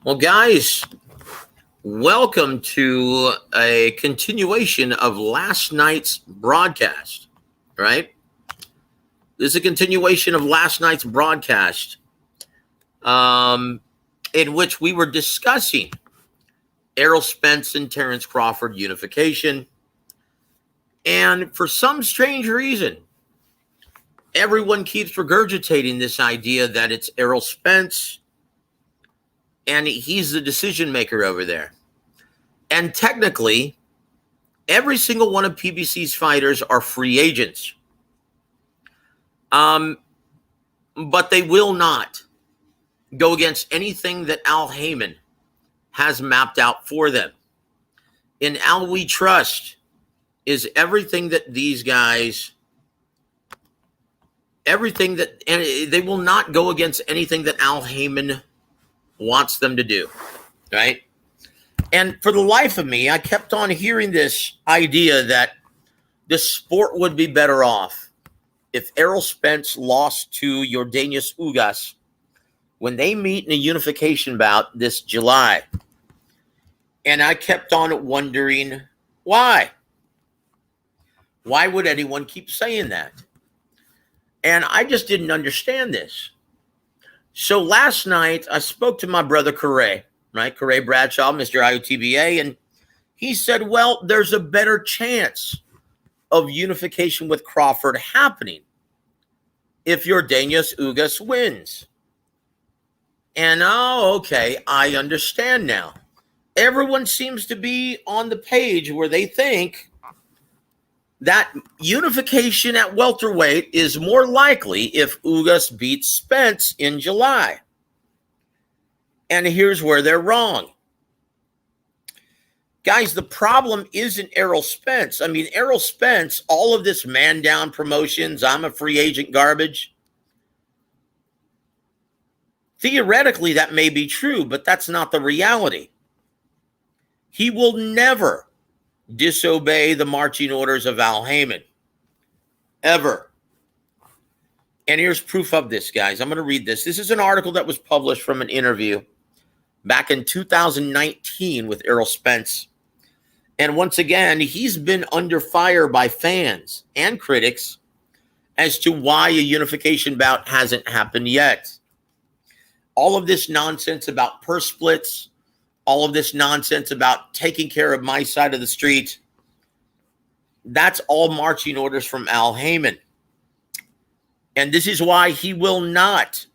Well, guys, welcome to a continuation of last night's broadcast, right? This is a continuation of last night's broadcast in which we were discussing Errol Spence and Terrence Crawford unification. And for some strange reason, everyone keeps regurgitating this idea that it's Errol Spence and he's the decision maker over there. And technically, every single one of PBC's fighters are free agents. But they will not go against anything that Al Heyman has mapped out for them. In Al We Trust is everything that these guys, and they will not go against anything that Al Heyman wants them to do, right? And for the life of me, I kept on hearing this idea that the sport would be better off if Errol Spence lost to Yordenis Ugas when they meet in a unification bout this July. And I kept on wondering why. Why would anyone keep saying that? And I just didn't understand this. So last night, I spoke to my brother, Corey, right? Corey Bradshaw, Mr. IOTBA, and he said, well, there's a better chance of unification with Crawford happening if Yordenis Ugas wins. And, okay, I understand now. Everyone seems to be on the page where they think that unification at welterweight is more likely if Ugas beats Spence in July. And here's where they're wrong. Guys, the problem isn't Errol Spence. I mean, Errol Spence, all of this man down promotions, I'm a free agent garbage. Theoretically, that may be true, but that's not the reality. He will never disobey the marching orders of Al Heyman. Ever. And here's proof of this, guys. I'm going to read this. This is an article that was published from an interview back in 2019 with Errol Spence. And once again, he's been under fire by fans and critics as to why a unification bout hasn't happened yet. All of this nonsense about purse splits, all of this nonsense about taking care of my side of the street, that's all marching orders from Al Heyman. And this is why he will not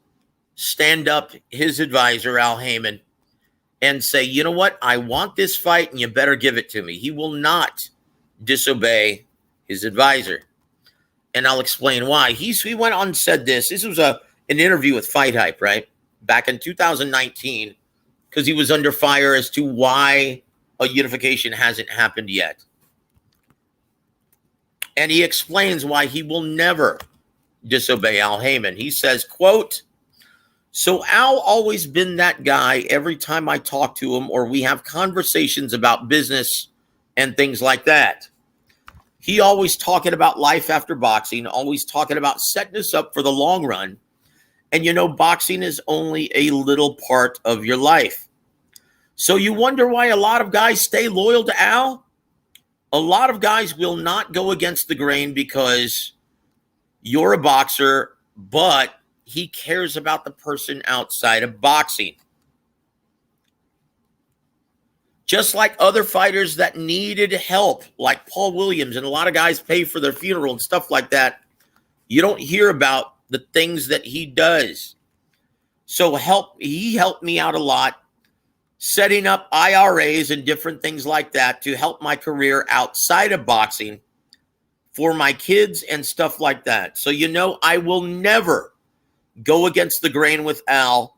stand up his advisor, Al Heyman, and say, you know what, I want this fight and you better give it to me. He will not disobey his advisor. And I'll explain why. He went on and said this. This was an interview with Fight Hype, right? Back in 2019, because he was under fire as to why a unification hasn't happened yet. And he explains why he will never disobey Al Heyman. He says, quote, so Al always been that guy every time I talk to him or we have conversations about business and things like that. He always talking about life after boxing, always talking about setting us up for the long run. And you know, boxing is only a little part of your life. So you wonder why a lot of guys stay loyal to Al? A lot of guys will not go against the grain because you're a boxer, but he cares about the person outside of boxing. Just like other fighters that needed help, like Paul Williams, and a lot of guys pay for their funeral and stuff like that. You don't hear about the things that he does. So he helped me out a lot, setting up IRAs and different things like that to help my career outside of boxing for my kids and stuff like that. So, you know, I will never go against the grain with Al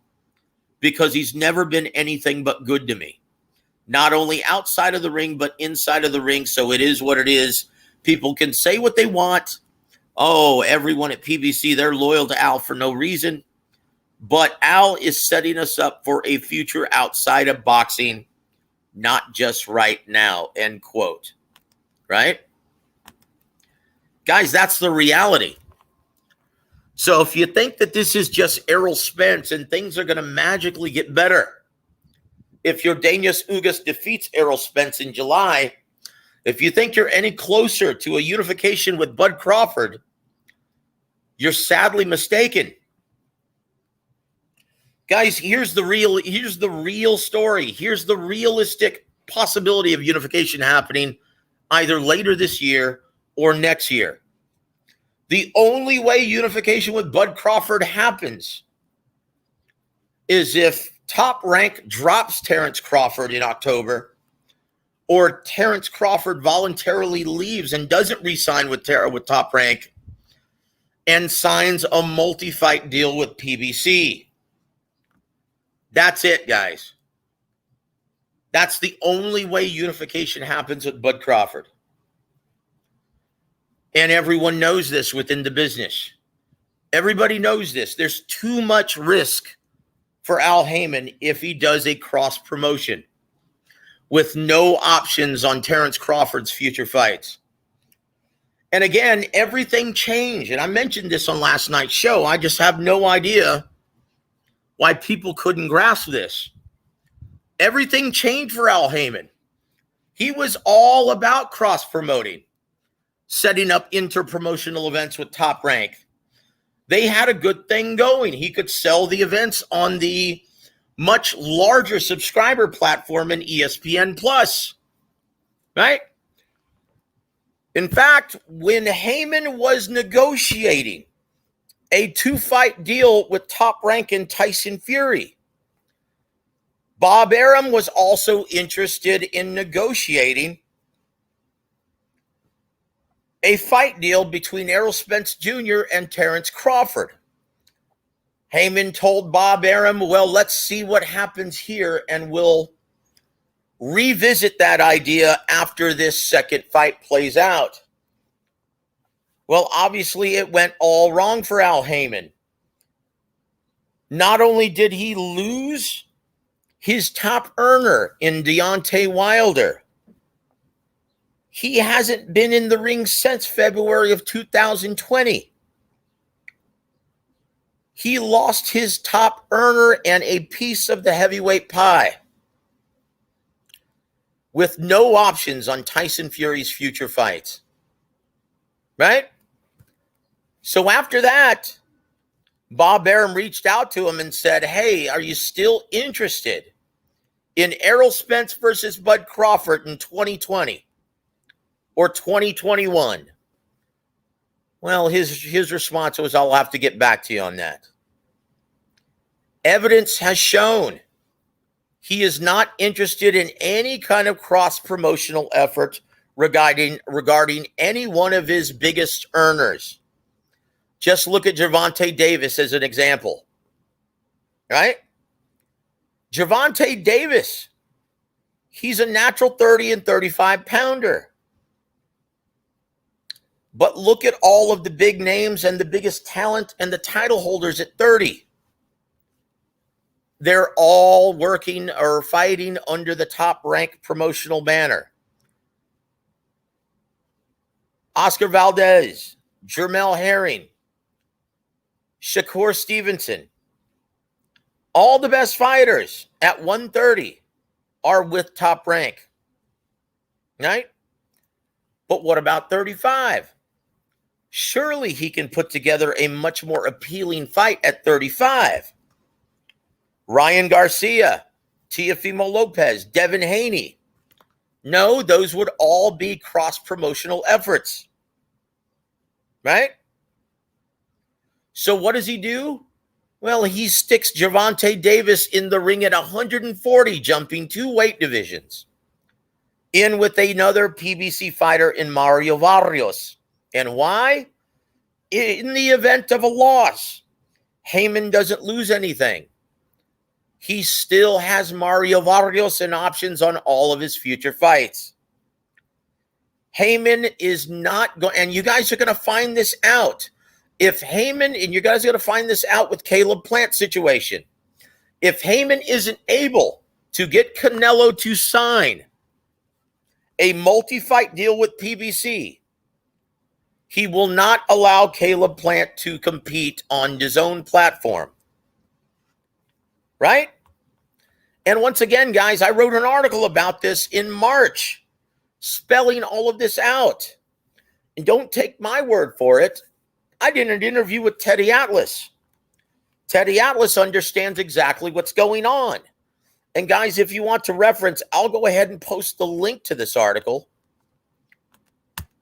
because he's never been anything but good to me. Not only outside of the ring, but inside of the ring. So it is what it is. People can say what they want. Oh, everyone at PBC, they're loyal to Al for no reason. But Al is setting us up for a future outside of boxing, not just right now, end quote. Right? Guys, that's the reality. So if you think that this is just Errol Spence and things are going to magically get better, if Jordanis Ugas defeats Errol Spence in July, if you think you're any closer to a unification with Bud Crawford, you're sadly mistaken. Guys, here's the real story. Here's the realistic possibility of unification happening either later this year or next year. The only way unification with Bud Crawford happens is if Top Rank drops Terrence Crawford in October, or Terrence Crawford voluntarily leaves and doesn't re-sign with Top Rank and signs a multi-fight deal with PBC. That's it, guys. That's the only way unification happens with Bud Crawford. And everyone knows this within the business. Everybody knows this. There's too much risk for Al Haymon if he does a cross promotion with no options on Terrence Crawford's future fights. And again, everything changed. And I mentioned this on last night's show. I just have no idea why people couldn't grasp this. Everything changed for Al Haymon. He was all about cross promoting, setting up inter-promotional events with Top Rank. They had a good thing going. He could sell the events on the much larger subscriber platform in ESPN Plus, right? In fact, when Haymon was negotiating a 2-fight deal with Top Rank and Tyson Fury, Bob Arum was also interested in negotiating a fight deal between Errol Spence Jr. and Terrence Crawford. Haymon told Bob Arum, well, let's see what happens here, and we'll revisit that idea after this second fight plays out. Well, obviously, it went all wrong for Al Haymon. Not only did he lose his top earner in Deontay Wilder, he hasn't been in the ring since February of 2020. He lost his top earner and a piece of the heavyweight pie with no options on Tyson Fury's future fights. Right? So after that, Bob Arum reached out to him and said, hey, are you still interested in Errol Spence versus Bud Crawford in 2020 or 2021? Well, his response was, I'll have to get back to you on that. Evidence has shown he is not interested in any kind of cross-promotional effort regarding any one of his biggest earners. Just look at Gervonta Davis as an example, right? Gervonta Davis, he's a natural 30 and 35 pounder. But look at all of the big names and the biggest talent and the title holders at 30. They're all working or fighting under the Top Rank promotional banner. Oscar Valdez, Jermell Herring, Shakur Stevenson, all the best fighters at 130 are with Top Rank, right? But what about 35? Surely he can put together a much more appealing fight at 35. Ryan Garcia, Teofimo Lopez, Devin Haney. No, those would all be cross-promotional efforts, right? So what does he do? Well, he sticks Gervonta Davis in the ring at 140, jumping 2 weight divisions, in with another PBC fighter in Mario Barrios. And why? In the event of a loss, Haymon doesn't lose anything. He still has Mario Barrios and options on all of his future fights. Haymon is not going, and you guys are going to find this out. If Haymon, and you guys are going to find this out with Caleb Plant's situation. If Haymon isn't able to get Canelo to sign a multi-fight deal with PBC, he will not allow Caleb Plant to compete on his own platform. Right? And once again, guys, I wrote an article about this in March, spelling all of this out. And don't take my word for it. I did an interview with Teddy Atlas. Teddy Atlas understands exactly what's going on. And guys, if you want to reference, I'll go ahead and post the link to this article.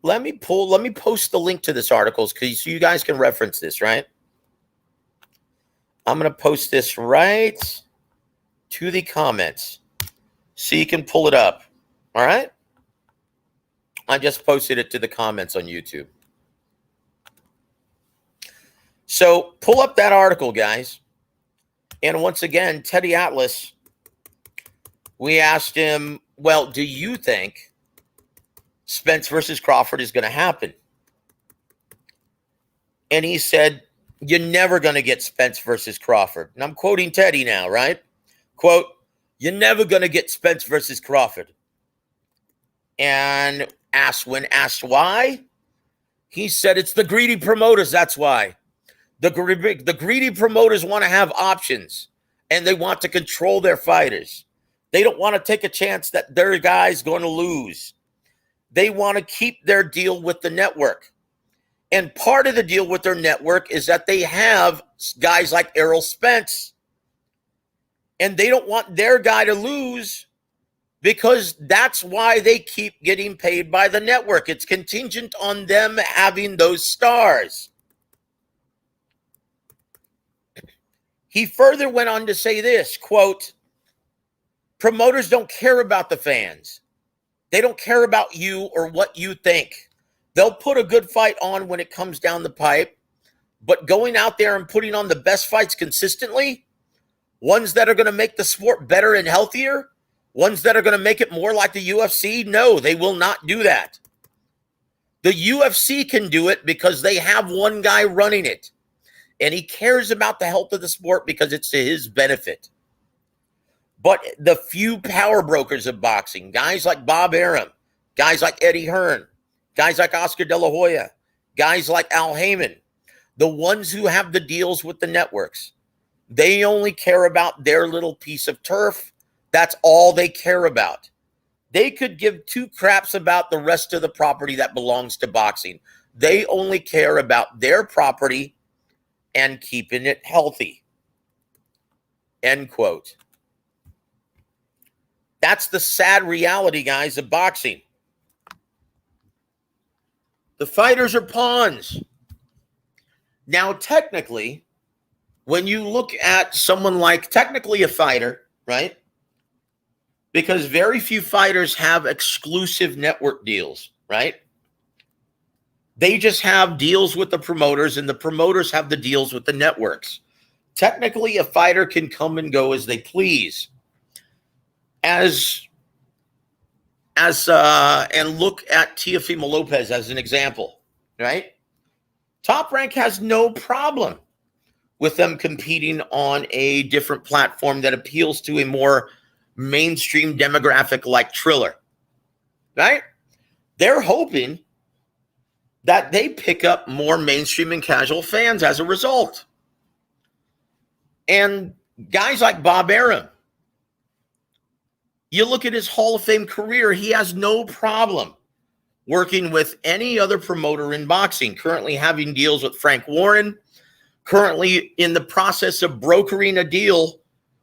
Let me post the link to this article so you guys can reference this, right? I'm going to post this right to the comments so you can pull it up. All right? I just posted it to the comments on YouTube. So pull up that article, guys. And once again, Teddy Atlas, we asked him, well, do you think Spence versus Crawford is going to happen? And he said, you're never going to get Spence versus Crawford. And I'm quoting Teddy now, right? Quote, you're never going to get Spence versus Crawford. And when asked why, he said it's the greedy promoters, that's why. The greedy promoters want to have options, and they want to control their fighters. They don't want to take a chance that their guy's going to lose. They want to keep their deal with the network. And part of the deal with their network is that they have guys like Errol Spence. And they don't want their guy to lose because that's why they keep getting paid by the network. It's contingent on them having those stars. He further went on to say this, quote, promoters don't care about the fans. They don't care about you or what you think. They'll put a good fight on when it comes down the pipe, but going out there and putting on the best fights consistently, ones that are going to make the sport better and healthier, ones that are going to make it more like the UFC, no, they will not do that. The UFC can do it because they have one guy running it, and he cares about the health of the sport because it's to his benefit. But the few power brokers of boxing, guys like Bob Arum, guys like Eddie Hearn, guys like Oscar De La Hoya, guys like Al Heyman, the ones who have the deals with the networks, they only care about their little piece of turf. That's all they care about. They could give two craps about the rest of the property that belongs to boxing. They only care about their property and keeping it healthy. End quote. That's the sad reality, guys, of boxing. The fighters are pawns. Now, technically, when you look at someone like technically a fighter, right? Because very few fighters have exclusive network deals, right? They just have deals with the promoters, and the promoters have the deals with the networks. Technically, a fighter can come and go as they please. And look at Teofimo Lopez as an example, right? Top Rank has no problem with them competing on a different platform that appeals to a more mainstream demographic like Triller, right? They're hoping that they pick up more mainstream and casual fans as a result. And guys like Bob Arum, you look at his Hall of Fame career, he has no problem working with any other promoter in boxing, currently having deals with Frank Warren, currently in the process of brokering a deal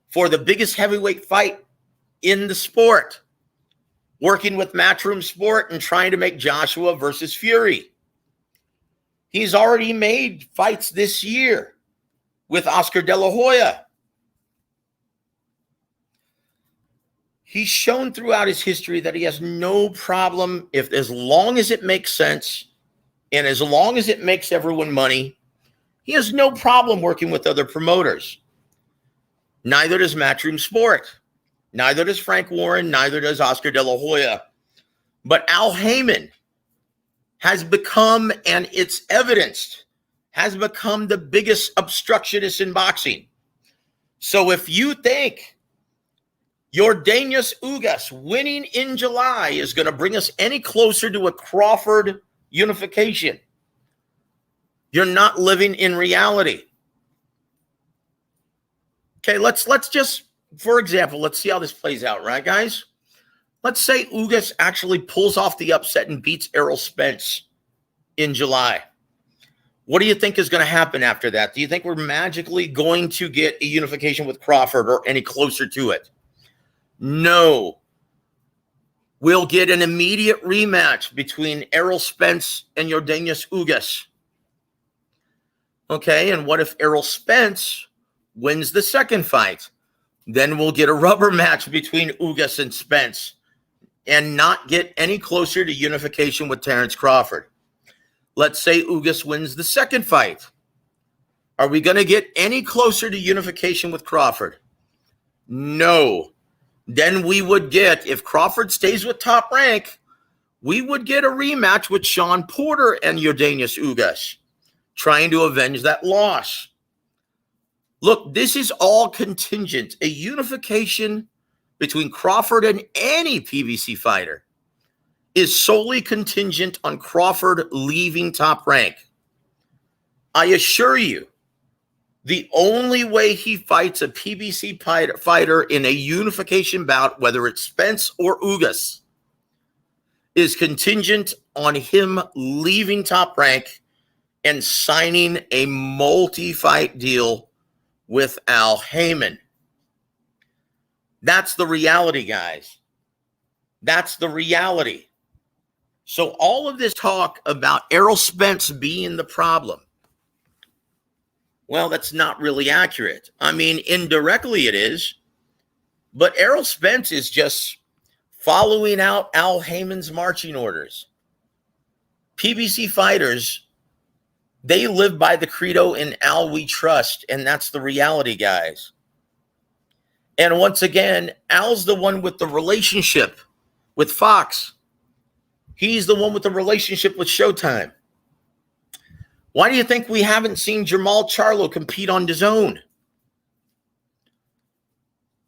for the biggest heavyweight fight in the sport, working with Matchroom Sport and trying to make Joshua versus Fury. He's already made fights this year with Oscar De La Hoya. He's shown throughout his history that he has no problem, as long as it makes sense and as long as it makes everyone money, he has no problem working with other promoters. Neither does Matchroom Sport. Neither does Frank Warren. Neither does Oscar De La Hoya. But Al Heyman has become, and it's evidenced, has become the biggest obstructionist in boxing. So if you think Yordenis Ugas winning in July is going to bring us any closer to a Crawford unification, you're not living in reality. Okay, let's just For example, let's see how this plays out, right, guys? Let's say Ugas actually pulls off the upset and beats Errol Spence in July. What do you think is going to happen after that? Do you think we're magically going to get a unification with Crawford or any closer to it? No. We'll get an immediate rematch between Errol Spence and Yordenis Ugas. Okay, and what if Errol Spence wins the second fight? Then we'll get a rubber match between Ugas and Spence and not get any closer to unification with Terence Crawford. Let's say Ugas wins the second fight. Are we going to get any closer to unification with Crawford? No. Then we would get, if Crawford stays with Top Rank, we would get a rematch with Shawn Porter and Yordenis Ugas, trying to avenge that loss. Look, this is all contingent. A unification between Crawford and any PBC fighter is solely contingent on Crawford leaving Top Rank. I assure you, the only way he fights a PBC fighter in a unification bout, whether it's Spence or Ugas, is contingent on him leaving Top Rank and signing a multi-fight deal with Al Haymon. That's the reality, guys. That's the reality. So all of this talk about Errol Spence being the problem, well, that's not really accurate. I mean, indirectly it is, but Errol Spence is just following out Al Haymon's marching orders. PBC fighters, they live by the credo, "In Al we trust," and that's the reality, guys. And once again, Al's the one with the relationship with Fox. He's the one with the relationship with Showtime. Why do you think we haven't seen Jermall Charlo compete on DAZN?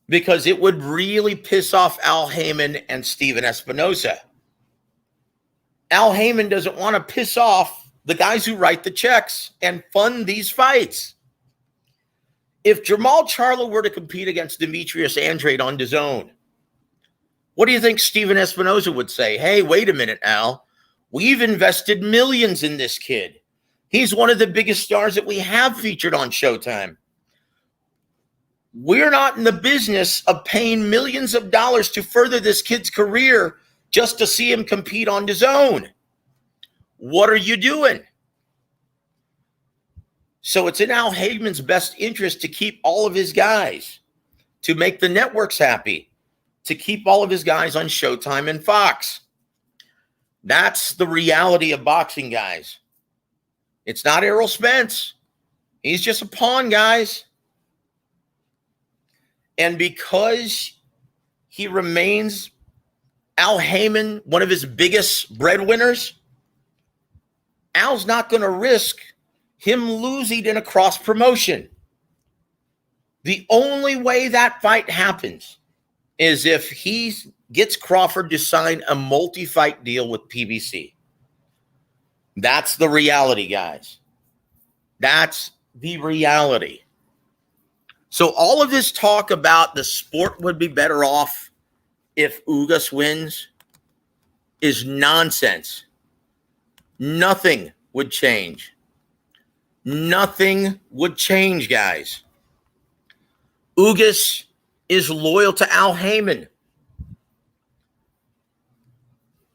Because it would really piss off Al Haymon and Steven Espinosa. Al Haymon doesn't want to piss off the guys who write the checks and fund these fights. If Jermall Charlo were to compete against Demetrius Andrade on DAZN, what do you think Steven Espinosa would say? Hey, wait a minute, Al. We've invested millions in this kid. He's one of the biggest stars that we have featured on Showtime. We're not in the business of paying millions of dollars to further this kid's career just to see him compete on DAZN. What are you doing? So it's in Al Haymon's best interest to keep all of his guys, to make the networks happy, to keep all of his guys on Showtime and Fox. That's the reality of boxing, guys. It's not Errol Spence. He's just a pawn, guys. And because he remains Al Haymon, one of his biggest breadwinners, Al's not going to risk him losing in a cross promotion. The only way that fight happens is if he gets Crawford to sign a multi-fight deal with PBC. That's the reality, guys. That's the reality. So all of this talk about the sport would be better off if Ugas wins is nonsense. Nothing would change. Nothing would change, guys. Ugas is loyal to Al Haymon.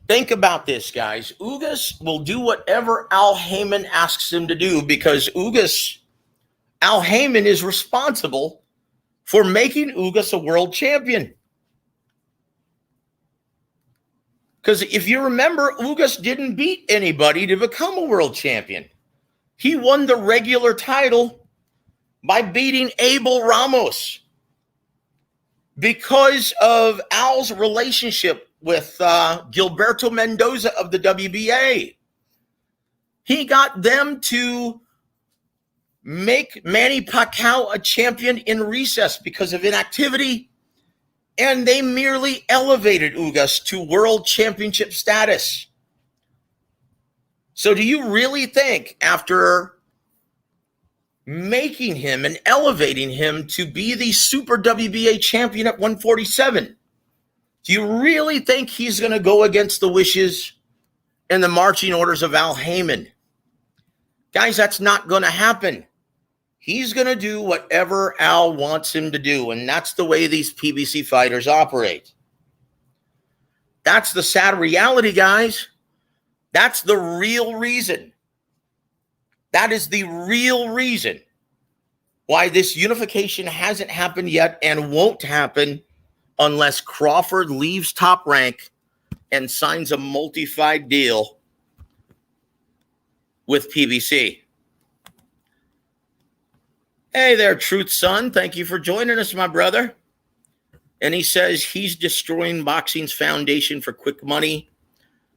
Think about this, guys. Ugas will do whatever Al Haymon asks him to do because Al Haymon is responsible for making Ugas a world champion. Because if you remember, Ugas didn't beat anybody to become a world champion. He won the regular title by beating Abel Ramos because of Al's relationship with Gilberto Mendoza of the WBA. He got them to make Manny Pacquiao a champion in recess because of inactivity, and they merely elevated Ugas to world championship status. So do you really think after making him and elevating him to be the super WBA champion at 147. Do you really think he's going to go against the wishes and the marching orders of Al Heyman? Guys, that's not going to happen. He's going to do whatever Al wants him to do, and that's the way these PBC fighters operate. That's the sad reality, guys. That's the real reason. That is the real reason why this unification hasn't happened yet and won't happen unless Crawford leaves Top Rank and signs a multi-fight deal with PBC. Hey there, Truth Son. Thank you for joining us, my brother. And he says he's destroying boxing's foundation for quick money,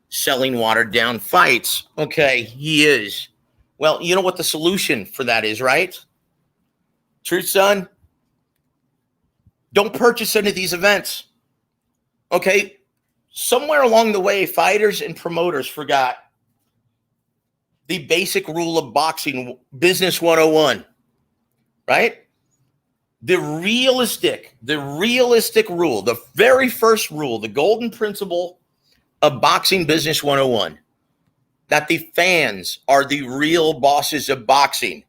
selling watered-down fights. Okay, he is. Well, you know what the solution for that is, right? Truth Son, don't purchase any of these events. Okay, somewhere along the way, fighters and promoters forgot the basic rule of boxing, Business 101, right? The realistic rule, the very first rule, the golden principle of boxing Business 101, that the fans are the real bosses of boxing.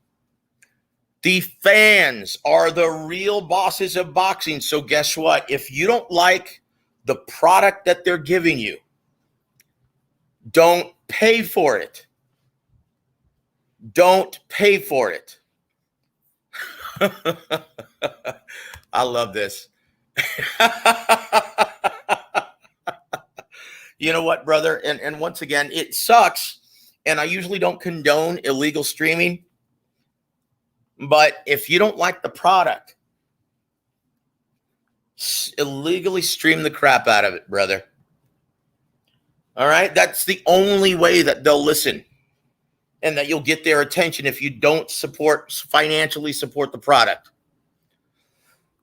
The fans are the real bosses of boxing. So guess what? If you don't like the product that they're giving you, don't pay for it. Don't pay for it. I love this. You know what, brother? And once again, it sucks. And I usually don't condone illegal streaming. But if you don't like the product, illegally stream the crap out of it, brother. All right? That's the only way that they'll listen and that you'll get their attention if you don't financially support the product.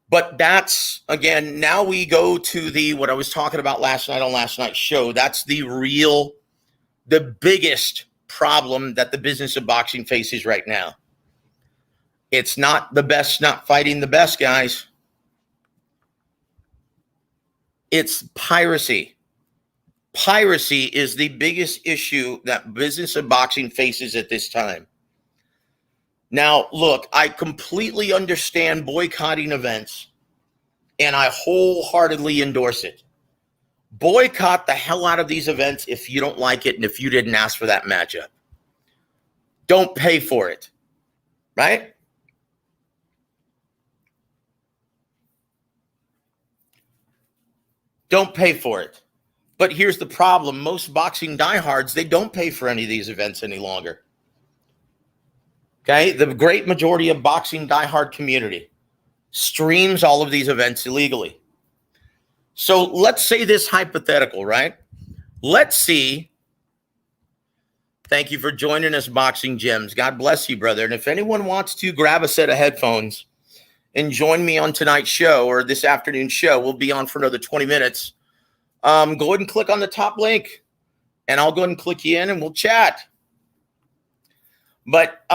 But that's, again, now we go to what I was talking about last night on last night's show. That's the biggest problem that the business of boxing faces right now. It's not the best, not fighting the best, guys. It's piracy. Piracy is the biggest issue that business of boxing faces at this time. Now, look, I completely understand boycotting events, and I wholeheartedly endorse it. Boycott the hell out of these events if you don't like it and if you didn't ask for that matchup. Don't pay for it, right? Don't pay for it. But here's the problem. Most boxing diehards, they don't pay for any of these events any longer. Okay? The great majority of boxing diehard community streams all of these events illegally. So let's say this hypothetical, right? Let's see. Thank you for joining us, Boxing Gems. God bless you, brother. And if anyone wants to grab a set of headphones and join me on tonight's show or this afternoon's show, we'll be on for another 20 minutes. Go ahead and click on the top link, and I'll go ahead and click you in, and we'll chat. But,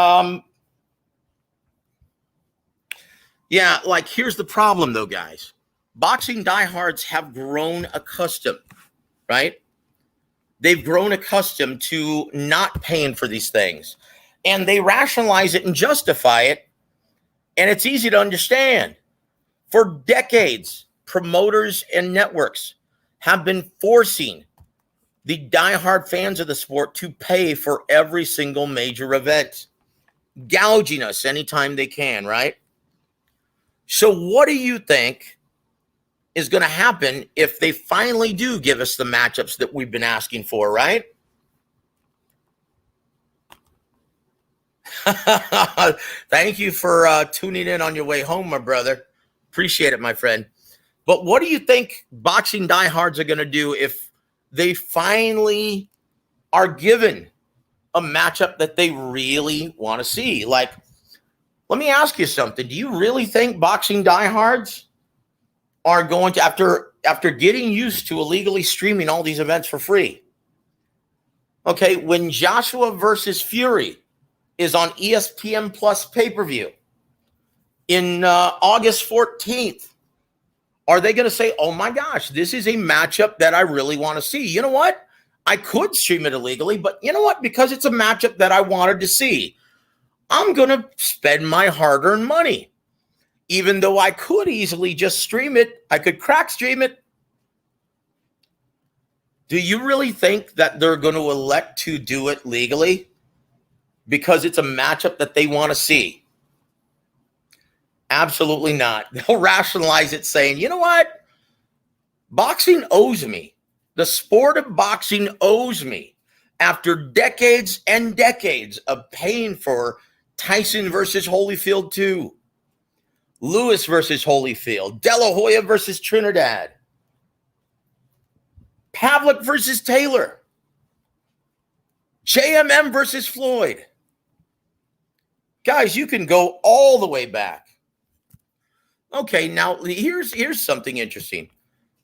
yeah, like, here's the problem, though, guys. Boxing diehards have grown accustomed, right? They've grown accustomed to not paying for these things, and they rationalize it and justify it, and it's easy to understand. For decades, promoters and networks have been forcing the diehard fans of the sport to pay for every single major event, gouging us anytime they can, right? So what do you think is going to happen if they finally do give us the matchups that we've been asking for, right? Thank you for tuning in on your way home, my brother. Appreciate it, my friend. But what do you think boxing diehards are going to do if they finally are given a matchup that they really want to see? Like, let me ask you something. Do you really think boxing diehards are going to, after getting used to illegally streaming all these events for free? Okay, when Joshua versus Fury is on ESPN Plus pay-per-view in August 14th. Are they going to say, oh my gosh, this is a matchup that I really want to see? You know what? I could stream it illegally, but you know what? Because it's a matchup that I wanted to see, I'm going to spend my hard-earned money. Even though I could easily just stream it, I could crack stream it. Do you really think that they're going to elect to do it legally because it's a matchup that they want to see? Absolutely not. They'll rationalize it saying, you know what? Boxing owes me. The sport of boxing owes me. After decades and decades of paying for Tyson versus Holyfield 2, Lewis versus Holyfield, De La Hoya versus Trinidad, Pavlik versus Taylor, JMM versus Floyd. Guys, you can go all the way back. Okay, now here's something interesting.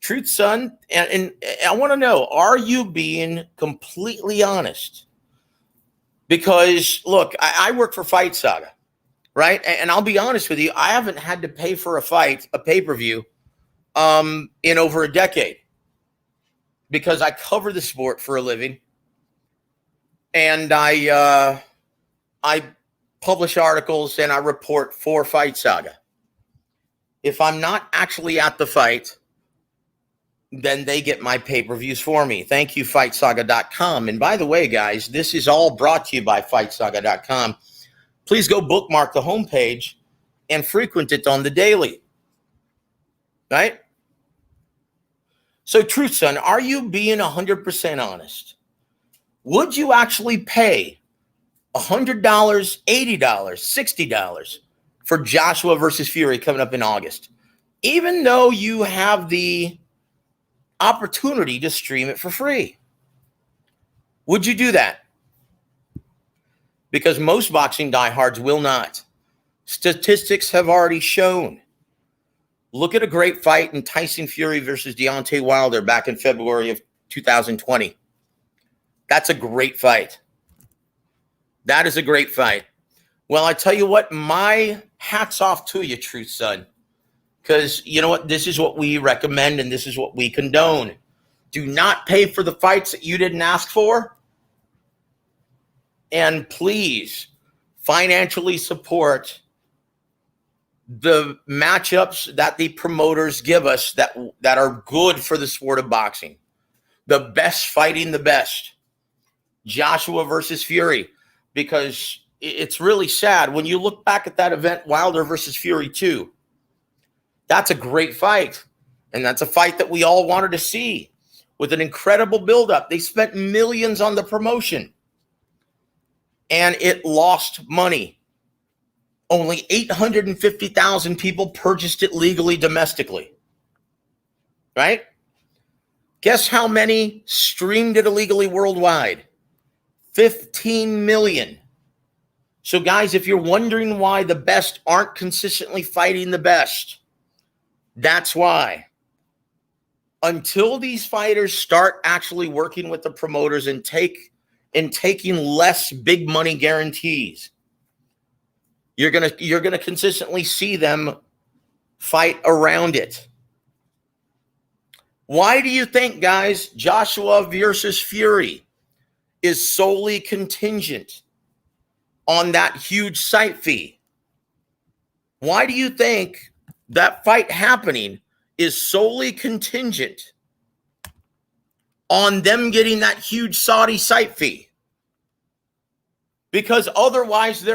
Truth, son, and I want to know, are you being completely honest? Because, look, I work for Fight Saga, right? And I'll be honest with you, I haven't had to pay for a fight, a pay-per-view, in over a decade because I cover the sport for a living, and I publish articles and I report for Fight Saga. If I'm not actually at the fight, then they get my pay-per-views for me. Thank you, FightSaga.com. And by the way, guys, this is all brought to you by FightSaga.com. Please go bookmark the homepage and frequent it on the daily. Right? So, Truth Son, are you being 100% honest? Would you actually pay $100, $80, $60 for Joshua versus Fury coming up in August, even though you have the opportunity to stream it for free? Would you do that? Because most boxing diehards will not. Statistics have already shown. Look at a great fight in Tyson Fury versus Deontay Wilder back in February of 2020. That's a great fight. That is a great fight. Well, I tell you what, my hat's off to you, Truth Son. Because you know what? This is what we recommend and this is what we condone. Do not pay for the fights that you didn't ask for. And please financially support the matchups that the promoters give us that are good for the sport of boxing. The best fighting the best. Joshua versus Fury. Because it's really sad. When you look back at that event, Wilder versus Fury 2, that's a great fight. And that's a fight that we all wanted to see with an incredible buildup. They spent millions on the promotion. And it lost money. Only 850,000 people purchased it legally domestically. Right? Guess how many streamed it illegally worldwide? 15 million. So guys, if you're wondering why the best aren't consistently fighting the best, that's why. Until these fighters start actually working with the promoters and taking less big money guarantees, you're gonna consistently see them fight around it. Why do you think, guys, Joshua versus Fury is solely contingent on that huge site fee? Why do you think that fight happening is solely contingent on them getting that huge Saudi site fee? Because otherwise they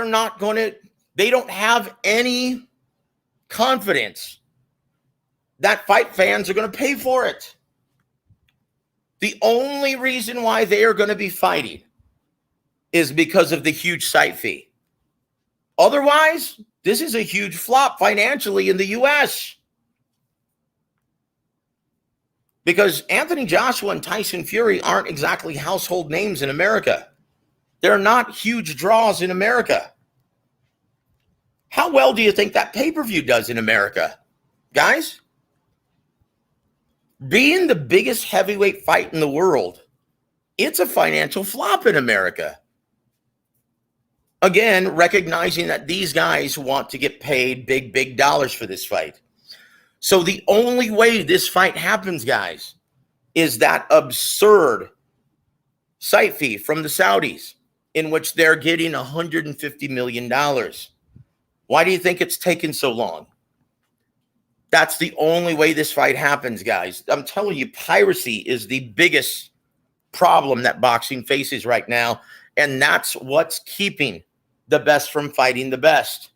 don't have any confidence that fight fans are going to pay for it. The only reason why they are going to be fighting is because of the huge site fee. Otherwise, this is a huge flop financially in the U.S. Because Anthony Joshua and Tyson Fury aren't exactly household names in America. They're not huge draws in America. How well do you think that pay-per-view does in America? Guys, being the biggest heavyweight fight in the world, it's a financial flop in America. Again, recognizing that these guys want to get paid big dollars for this fight. So the only way this fight happens, guys, is that absurd site fee from the Saudis in which they're getting $150 million. Why do you think it's taken so long? That's the only way this fight happens, guys. I'm telling you, piracy is the biggest problem that boxing faces right now, and that's what's keeping the best from fighting the best.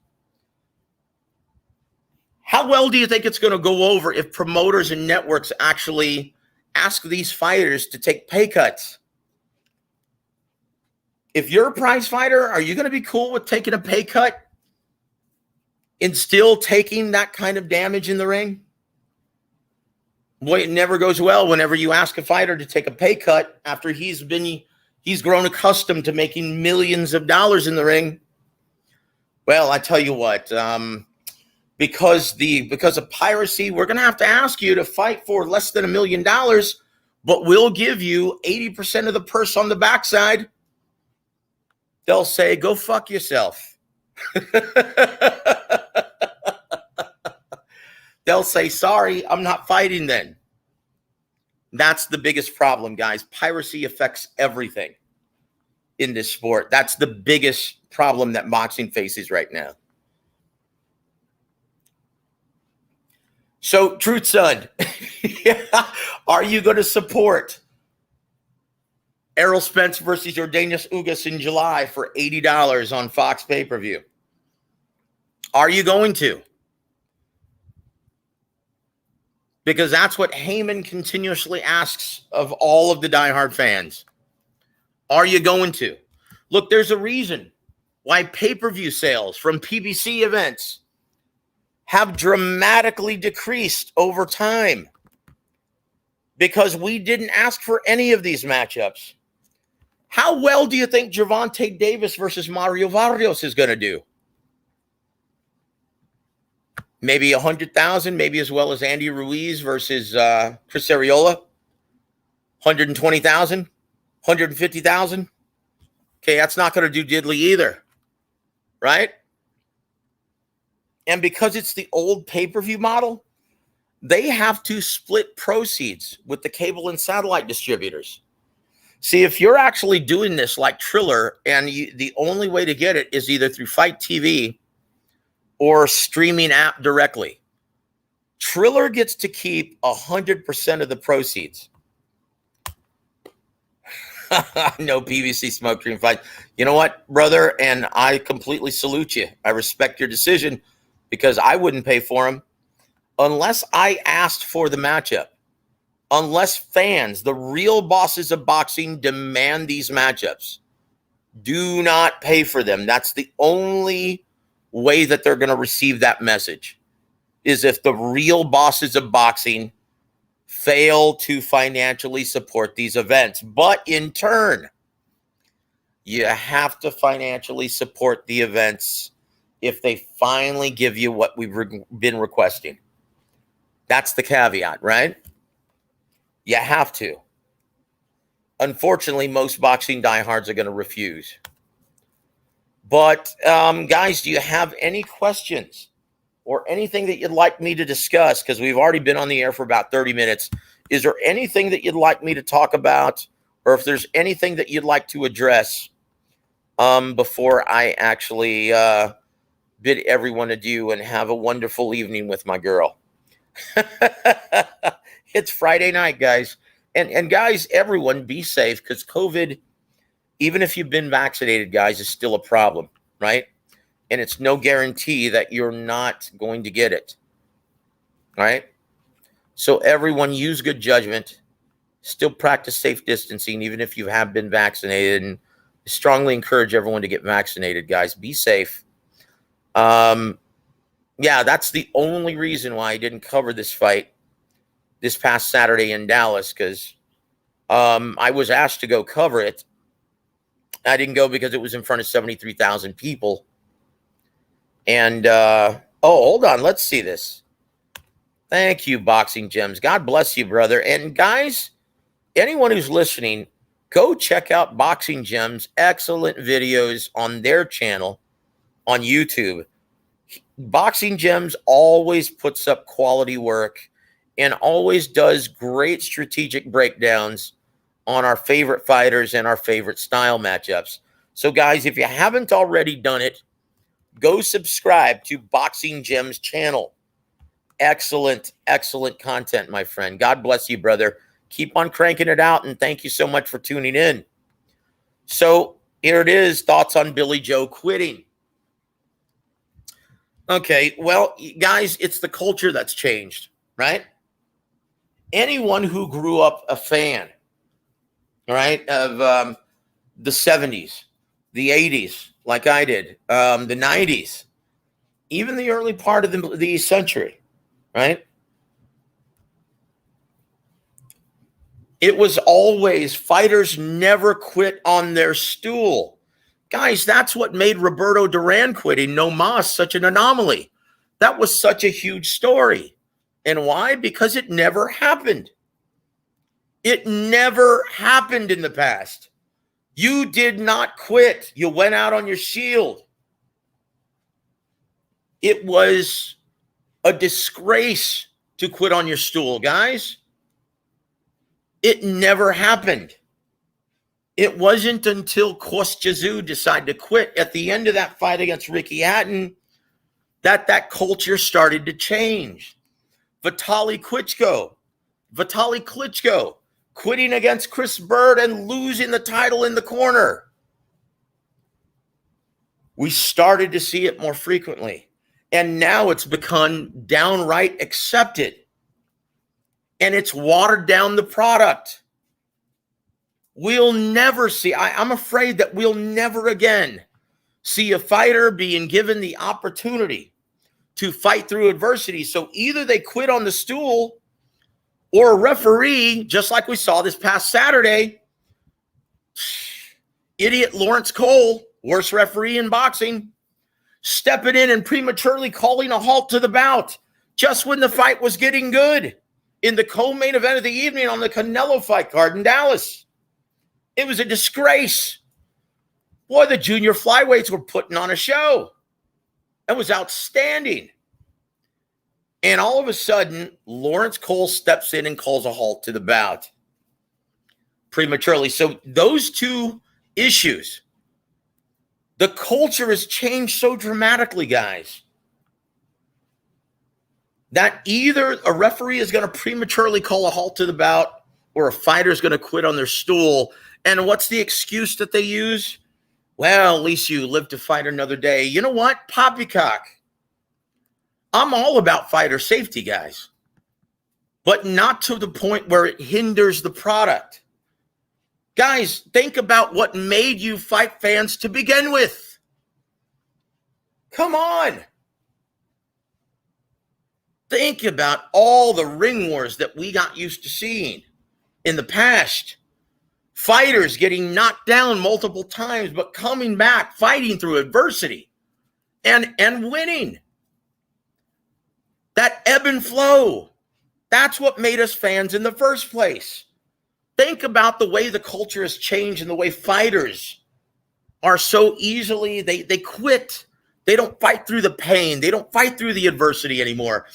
How well do you think it's going to go over if promoters and networks actually ask these fighters to take pay cuts? If you're a prize fighter, are you going to be cool with taking a pay cut and still taking that kind of damage in the ring? Boy, it never goes well whenever you ask a fighter to take a pay cut after he's grown accustomed to making millions of dollars in the ring. Well, I tell you what, because of piracy, we're going to have to ask you to fight for less than $1 million, but we'll give you 80% of the purse on the backside. They'll say, go fuck yourself. They'll say, sorry, I'm not fighting then. That's the biggest problem, guys. Piracy affects everything in this sport. That's the biggest problem that boxing faces right now. So, Truth Son, are you going to support Errol Spence versus Ugas in July for $80 on Fox pay-per-view? Are you going to? Because that's what Heyman continuously asks of all of the diehard fans. Are you going to? Look, there's a reason why pay-per-view sales from PBC events have dramatically decreased over time. Because we didn't ask for any of these matchups. How well do you think Gervonta Davis versus Mario Barrios is going to do? Maybe 100,000, maybe as well as Andy Ruiz versus Chris Arreola. 120,000, 150,000. Okay, that's not going to do diddly either, right? And because it's the old pay-per-view model, they have to split proceeds with the cable and satellite distributors. See, if you're actually doing this like Triller, and the only way to get it is either through Fight TV or streaming app directly, Triller gets to keep 100% of the proceeds. No PVC smoke cream fight. You know what, brother? And I completely salute you. I respect your decision because I wouldn't pay for them unless I asked for the matchup. Unless fans, the real bosses of boxing, demand these matchups. Do not pay for them. That's the only way that they're going to receive that message, is if the real bosses of boxing fail to financially support these events. But in turn, you have to financially support the events if they finally give you what we've been requesting. That's the caveat, right? You have to. Unfortunately, most boxing diehards are going to refuse. But, guys, do you have any questions or anything that you'd like me to discuss? Because we've already been on the air for about 30 minutes. Is there anything that you'd like me to talk about? Or if there's anything that you'd like to address before I actually bid everyone adieu and have a wonderful evening with my girl? It's Friday night, guys. And guys, everyone be safe, because COVID, even if you've been vaccinated, guys, is still a problem, right? And it's no guarantee that you're not going to get it, right? So everyone use good judgment. Still practice safe distancing, even if you have been vaccinated. And strongly encourage everyone to get vaccinated, guys. Be safe. Yeah, that's the only reason why I didn't cover this fight this past Saturday in Dallas, because I was asked to go cover it. I didn't go because it was in front of 73,000 people. And, hold on. Let's see this. Thank you, Boxing Gems. God bless you, brother. And guys, anyone who's listening, go check out Boxing Gems, excellent videos on their channel on YouTube. Boxing Gems always puts up quality work and always does great strategic breakdowns on our favorite fighters and our favorite style matchups. So guys, if you haven't already done it, go subscribe to Boxing Gems channel. Excellent, excellent content, my friend. God bless you, brother. Keep on cranking it out, and thank you so much for tuning in. So here it is, thoughts on Billy Joe quitting. Okay, well, guys, it's the culture that's changed, right? Anyone who grew up a fan, right, of the 70s, the 80s, like I did, the 90s, even the early part of the century, right? It was always fighters never quit on their stool. Guys, that's what made Roberto Duran quitting No Mas such an anomaly. That was such a huge story. And why? Because it never happened. It never happened in the past. You did not quit. You went out on your shield. It was a disgrace to quit on your stool, guys. It never happened. It wasn't until Kostya decided to quit at the end of that fight against Ricky Hatton that culture started to change. Vitaly Klitschko quitting against Chris Bird and losing the title in the corner. We started to see it more frequently. And now it's become downright accepted. And it's watered down the product. We'll never see, I'm afraid that we'll never again see a fighter being given the opportunity to fight through adversity. So either they quit on the stool, or a referee, just like we saw this past Saturday, idiot Lawrence Cole, worst referee in boxing, stepping in and prematurely calling a halt to the bout just when the fight was getting good in the co-main event of the evening on the Canelo fight card in Dallas. It was a disgrace. Boy, the junior flyweights were putting on a show. It was outstanding. And all of a sudden, Lawrence Cole steps in and calls a halt to the bout prematurely. So those two issues, the culture has changed so dramatically, guys, that either a referee is going to prematurely call a halt to the bout or a fighter is going to quit on their stool. And what's the excuse that they use? Well, at least you live to fight another day. You know what? Poppycock. I'm all about fighter safety, guys, but not to the point where it hinders the product. Guys, think about what made you fight fans to begin with. Come on. Think about all the ring wars that we got used to seeing in the past. Fighters getting knocked down multiple times, but coming back, fighting through adversity and winning. That ebb and flow, that's what made us fans in the first place. Think about the way the culture has changed and the way fighters are so easily, they quit. They don't fight through the pain. They don't fight through the adversity anymore.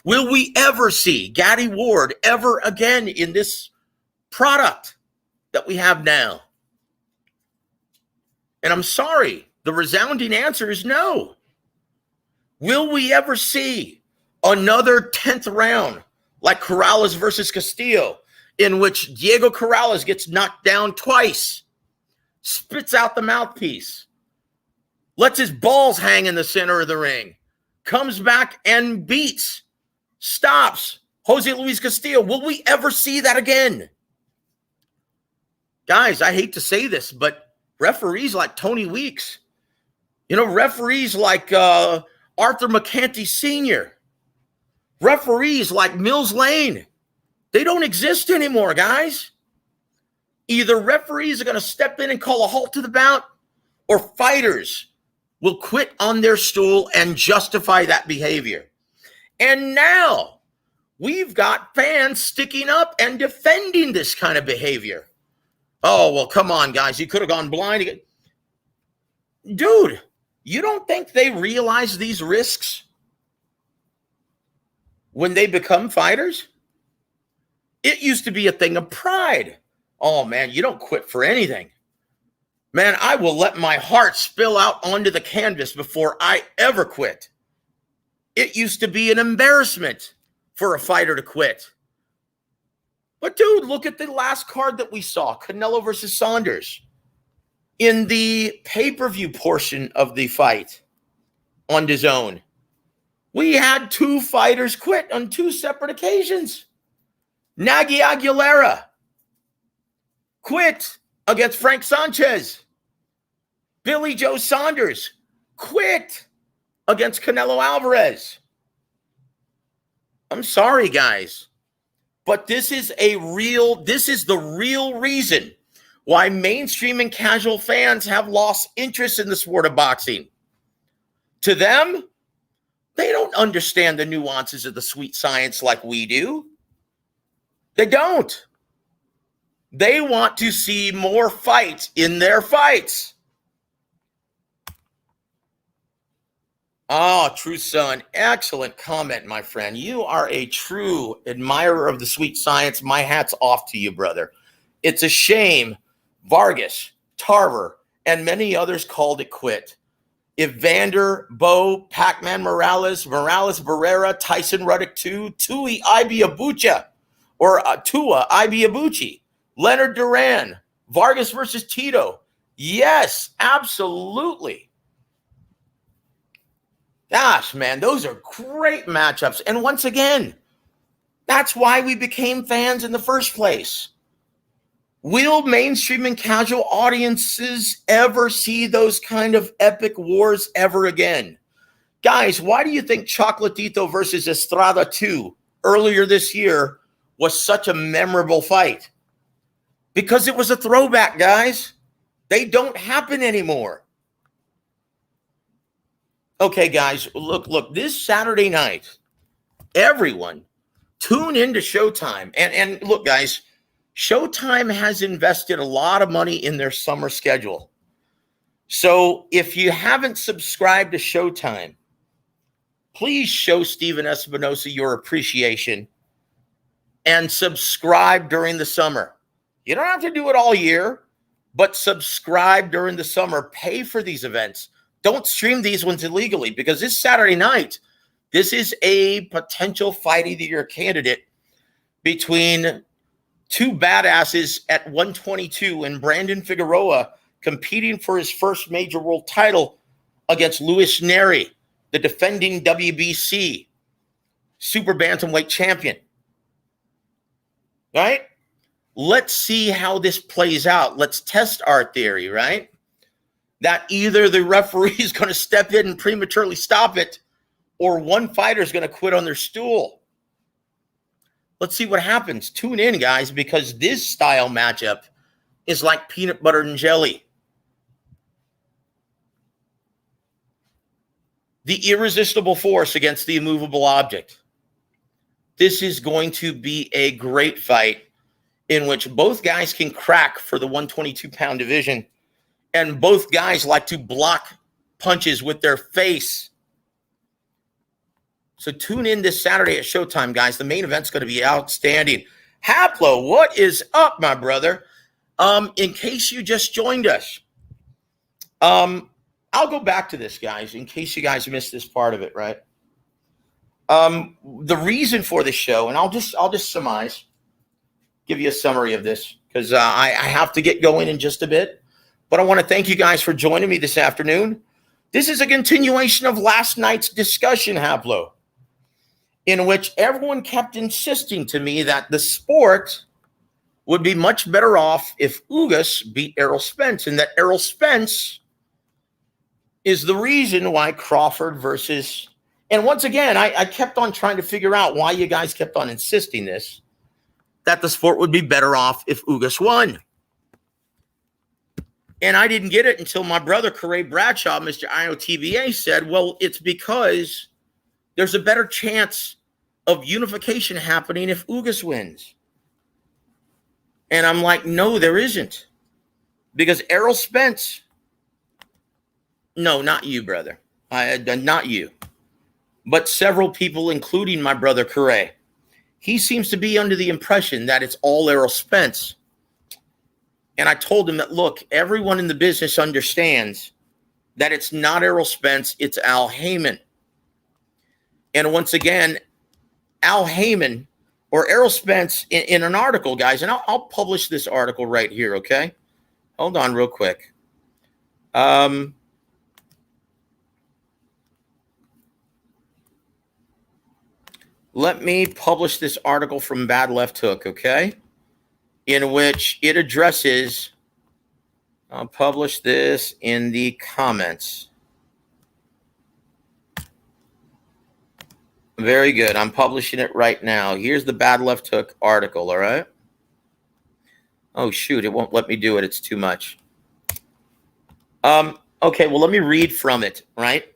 Will we ever see Gaddy Ward ever again in this product that we have now? And I'm sorry, the resounding answer is no. Will we ever see another 10th round like Corrales versus Castillo, in which Diego Corrales gets knocked down twice, spits out the mouthpiece, lets his balls hang in the center of the ring, comes back and beats, stops Jose Luis Castillo? Will we ever see that again? Guys, I hate to say this, but referees like Tony Weeks, referees like Arthur McCanty Sr., referees like Mills Lane, they don't exist anymore, guys. Either referees are going to step in and call a halt to the bout, or fighters will quit on their stool and justify that behavior. And now we've got fans sticking up and defending this kind of behavior. Oh, well, come on, guys. You could have gone blind again. Dude, you don't think they realize these risks when they become fighters? It used to be a thing of pride. Oh, man, you don't quit for anything. Man, I will let my heart spill out onto the canvas before I ever quit. It used to be an embarrassment for a fighter to quit. But, dude, look at the last card that we saw, Canelo versus Saunders. In the pay-per-view portion of the fight on DAZN, we had two fighters quit on two separate occasions. Nagy Aguilera quit against Frank Sanchez. Billy Joe Saunders quit against Canelo Alvarez. I'm sorry, guys, but this is the real reason why mainstream and casual fans have lost interest in the sport of boxing. To them, they don't understand the nuances of the sweet science like we do. They don't. They want to see more fight in their fights. Oh, True Son, excellent comment, my friend. You are a true admirer of the sweet science. My hat's off to you, brother. It's a shame Vargas, Tarver, and many others called it quit. Evander, Bo, Pac-Man Morales Barrera, Tyson Ruddock 2, Tui Ibiabucha, or Tua Ibiabuchi, Leonard Duran, Vargas versus Tito. Yes, absolutely. Gosh, man, those are great matchups. And once again, that's why we became fans in the first place. Will mainstream and casual audiences ever see those kind of epic wars ever again? Guys, why do you think Chocolatito versus Estrada 2 earlier this year was such a memorable fight? Because it was a throwback, guys. They don't happen anymore. Okay, guys, look, this Saturday night, everyone tune into Showtime. And look, guys, Showtime has invested a lot of money in their summer schedule. So if you haven't subscribed to Showtime, please show Steven Espinosa your appreciation and subscribe during the summer. You don't have to do it all year, but subscribe during the summer. Pay for these events. Don't stream these ones illegally, because this Saturday night, this is a potential Fight of the Year candidate between two badasses at 122 and Brandon Figueroa competing for his first major world title against Luis Neri, the defending WBC super bantamweight champion. Right? Let's see how this plays out. Let's test our theory, right? That either the referee is going to step in and prematurely stop it, or one fighter is going to quit on their stool. Let's see what happens. Tune in, guys, because this style matchup is like peanut butter and jelly. The irresistible force against the immovable object. This is going to be a great fight in which both guys can crack for the 122-pound division, and both guys like to block punches with their face. So tune in this Saturday at Showtime, guys. The main event's going to be outstanding. Haplo, what is up, my brother? In case you just joined us, I'll go back to this, guys, in case you guys missed this part of it, right? The reason for this show, and I'll just surmise, give you a summary of this, because I have to get going in just a bit. But I want to thank you guys for joining me this afternoon. This is a continuation of last night's discussion, Haplo, in which everyone kept insisting to me that the sport would be much better off if Ugas beat Errol Spence, and that Errol Spence is the reason why Crawford versus... And once again, I kept on trying to figure out why you guys kept on insisting this, that the sport would be better off if Ugas won. And I didn't get it until my brother, Corey Bradshaw, Mr. IOTBA, said, well, it's because there's a better chance of unification happening if Ugas wins. And I'm like, no, there isn't. Because Errol Spence, no, not you, brother. Not you. But several people, including my brother Correa, he seems to be under the impression that it's all Errol Spence. And I told him that, look, everyone in the business understands that it's not Errol Spence, it's Al Haymon. And once again, Al Haymon or Errol Spence in an article, guys, and I'll publish this article right here, okay? Hold on real quick. Let me publish this article from Bad Left Hook, okay? In which it addresses, I'll publish this in the comments. Very good. I'm publishing it right now. Here's the Bad Left Hook article, all right? Oh, shoot, it won't let me do it. It's too much. Okay, well, let me read from it, right?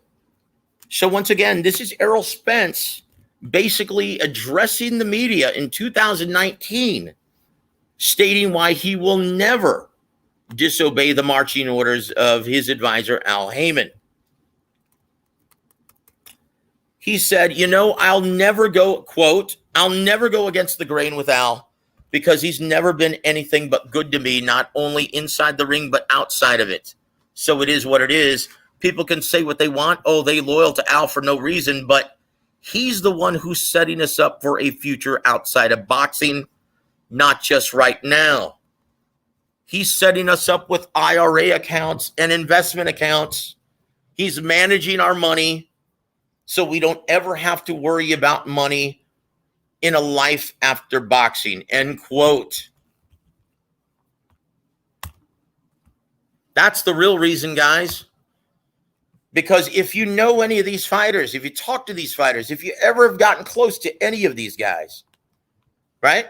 So once again, this is Errol Spence basically addressing the media in 2019, stating why he will never disobey the marching orders of his advisor, Al Haymon. He said, I'll never go, quote, I'll never go against the grain with Al because he's never been anything but good to me, not only inside the ring, but outside of it. So it is what it is. People can say what they want. Oh, they loyal to Al for no reason, but he's the one who's setting us up for a future outside of boxing, not just right now. He's setting us up with IRA accounts and investment accounts. He's managing our money so we don't ever have to worry about money in a life after boxing, end quote. That's the real reason, guys. Because if you know any of these fighters, if you talk to these fighters, if you ever have gotten close to any of these guys, right?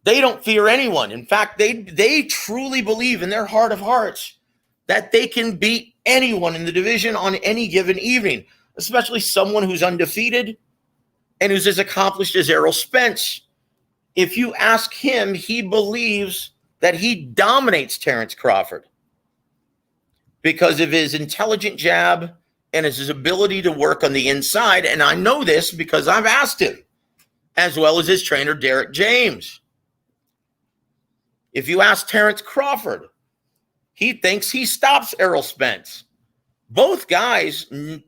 They don't fear anyone. In fact, they truly believe in their heart of hearts that they can beat anyone in the division on any given evening, especially someone who's undefeated and who's as accomplished as Errol Spence. If you ask him, he believes that he dominates Terrence Crawford because of his intelligent jab and his ability to work on the inside. And I know this because I've asked him, as well as his trainer, Derek James. If you ask Terrence Crawford, he thinks he stops Errol Spence. Both guys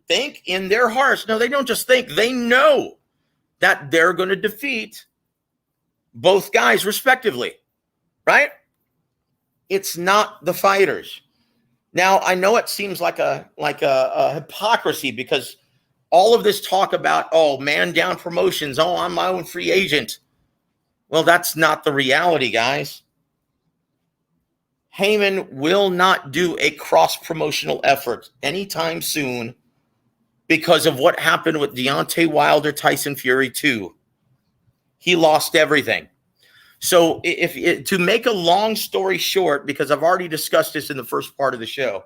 think in their hearts, no, they don't just think, they know that they're going to defeat both guys respectively, right? It's not the fighters. Now, I know it seems like a hypocrisy because all of this talk about, oh, man down promotions, oh, I'm my own free agent. Well, that's not the reality, guys. Haymon will not do a cross-promotional effort anytime soon because of what happened with Deontay Wilder, Tyson Fury 2. He lost everything. So to make a long story short, because I've already discussed this in the first part of the show,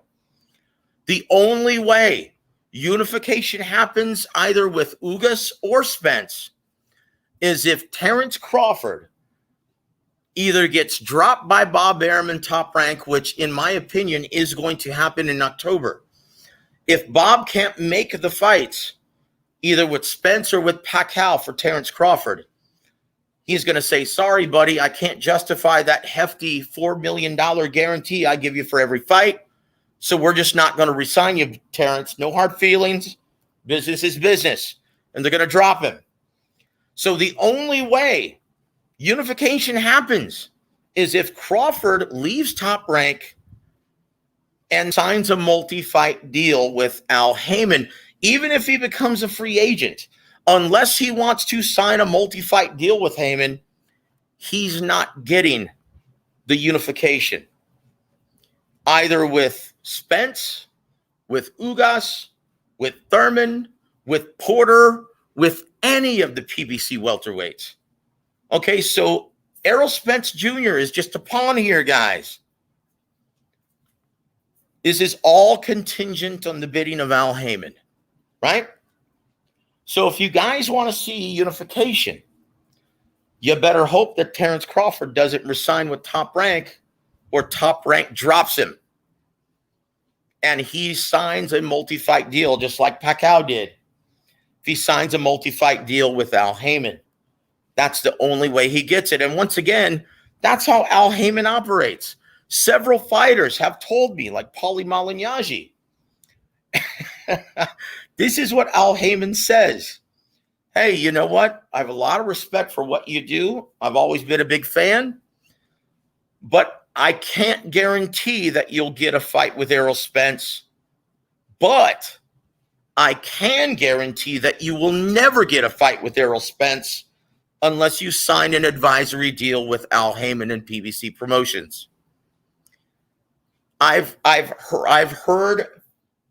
the only way unification happens either with Ugas or Spence is if Terrence Crawford either gets dropped by Bob Arum, Top Rank, which in my opinion is going to happen in October. If Bob can't make the fights, either with Spence or with Pacquiao for Terrence Crawford, he's going to say, sorry, buddy, I can't justify that hefty $4 million guarantee I give you for every fight. So we're just not going to resign you, Terrence. No hard feelings. Business is business. And they're going to drop him. So the only way unification happens is if Crawford leaves Top Rank and signs a multi-fight deal with Al Haymon, even if he becomes a free agent. Unless he wants to sign a multi-fight deal with Haymon, he's not getting the unification. Either with Spence, with Ugas, with Thurman, with Porter, with any of the PBC welterweights. Okay, so Errol Spence Jr. is just a pawn here, guys. This is all contingent on the bidding of Al Haymon, right? So if you guys want to see unification, You better hope that Terrence Crawford doesn't resign with Top Rank, or Top Rank drops him and he signs a multi-fight deal just like Pacquiao did. If he signs a multi-fight deal with Al Haymon, that's the only way he gets it. And once again, that's how Al Haymon operates. Several fighters have told me, like Paulie Malignaggi, this is what Al Haymon says. Hey, you know what? I have a lot of respect for what you do. I've always been a big fan, but I can't guarantee that you'll get a fight with Errol Spence, but I can guarantee that you will never get a fight with Errol Spence unless you sign an advisory deal with Al Haymon and PBC Promotions. I've heard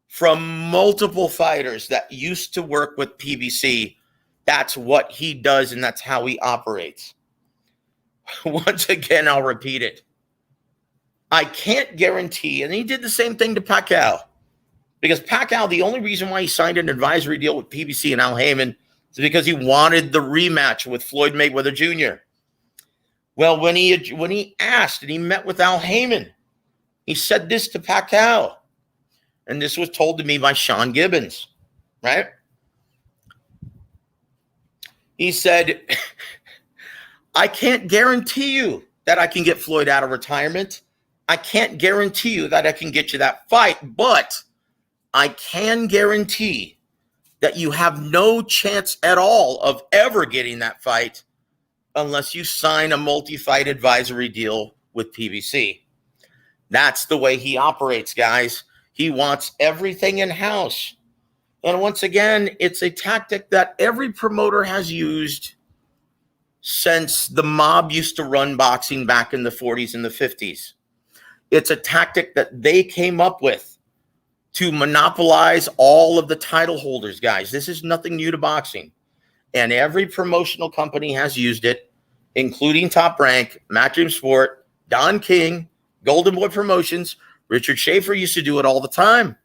from multiple fighters that used to work with PBC. That's what he does, and that's how he operates. Once again, I'll repeat it. I can't guarantee, and he did the same thing to Pacquiao, because Pacquiao, the only reason why he signed an advisory deal with PBC and Al Haymon is because he wanted the rematch with Floyd Mayweather Jr. Well, when he asked and he met with Al Haymon, he said this to Pacquiao, and this was told to me by Sean Gibbons, right? He said, I can't guarantee you that I can get Floyd out of retirement. I can't guarantee you that I can get you that fight, but I can guarantee that you have no chance at all of ever getting that fight unless you sign a multi-fight advisory deal with PBC. That's the way he operates, guys. He wants everything in-house. And once again, it's a tactic that every promoter has used since the mob used to run boxing back in the 40s and the 50s. It's a tactic that they came up with to monopolize all of the title holders, guys. This is nothing new to boxing. And every promotional company has used it, including Top Rank, Matchroom Sport, Don King, Golden Boy Promotions. Richard Schaefer used to do it all the time.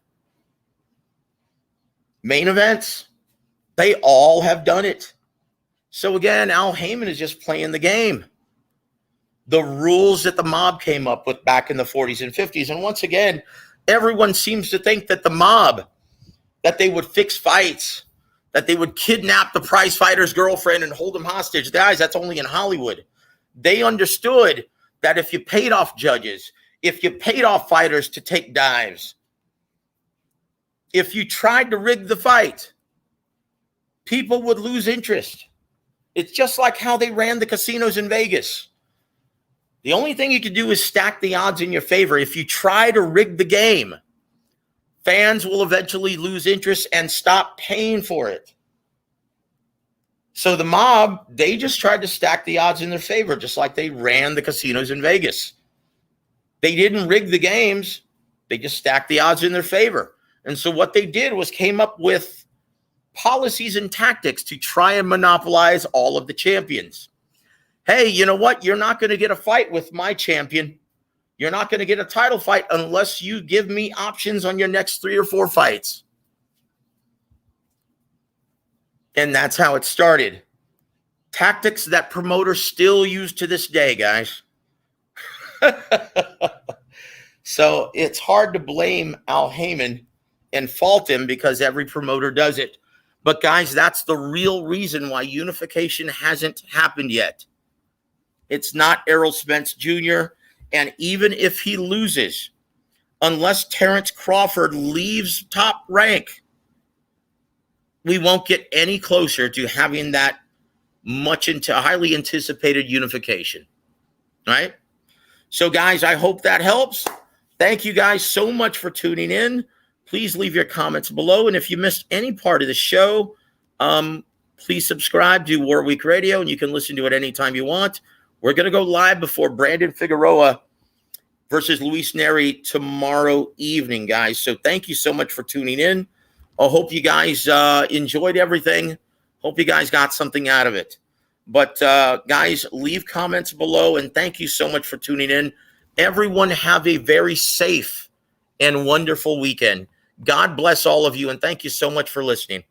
Main events, they all have done it. So again, Al Haymon is just playing the game. The rules that the mob came up with back in the 40s and 50s. And once again, everyone seems to think that the mob, that they would fix fights, that they would kidnap the prize fighter's girlfriend and hold him hostage. Guys, that's only in Hollywood. They understood that if you paid off judges, if you paid off fighters to take dives, if you tried to rig the fight, people would lose interest. It's just like how they ran the casinos in Vegas. The only thing you can do is stack the odds in your favor. If you try to rig the game, fans will eventually lose interest and stop paying for it. So the mob, they just tried to stack the odds in their favor, just like they ran the casinos in Vegas. They didn't rig the games. They just stacked the odds in their favor. And so what they did was came up with policies and tactics to try and monopolize all of the champions. Hey, you know what? You're not going to get a fight with my champion. You're not going to get a title fight unless you give me options on your next 3 or 4 fights. And that's how it started. Tactics that promoters still use to this day, guys. So it's hard to blame Al Haymon and fault him because every promoter does it. But guys, that's the real reason why unification hasn't happened yet. It's not Errol Spence Jr. And even if he loses, unless Terrence Crawford leaves Top Rank, we won't get any closer to having that much into highly anticipated unification. All right? So guys, I hope that helps. Thank you guys so much for tuning in. Please leave your comments below. And if you missed any part of the show, please subscribe to Warweek Radio, and you can listen to it anytime you want. We're going to go live before Brandon Figueroa versus Luis Neri tomorrow evening, guys. So thank you so much for tuning in. I hope you guys enjoyed everything. Hope you guys got something out of it. But, guys, leave comments below, and thank you so much for tuning in. Everyone have a very safe and wonderful weekend. God bless all of you, and thank you so much for listening.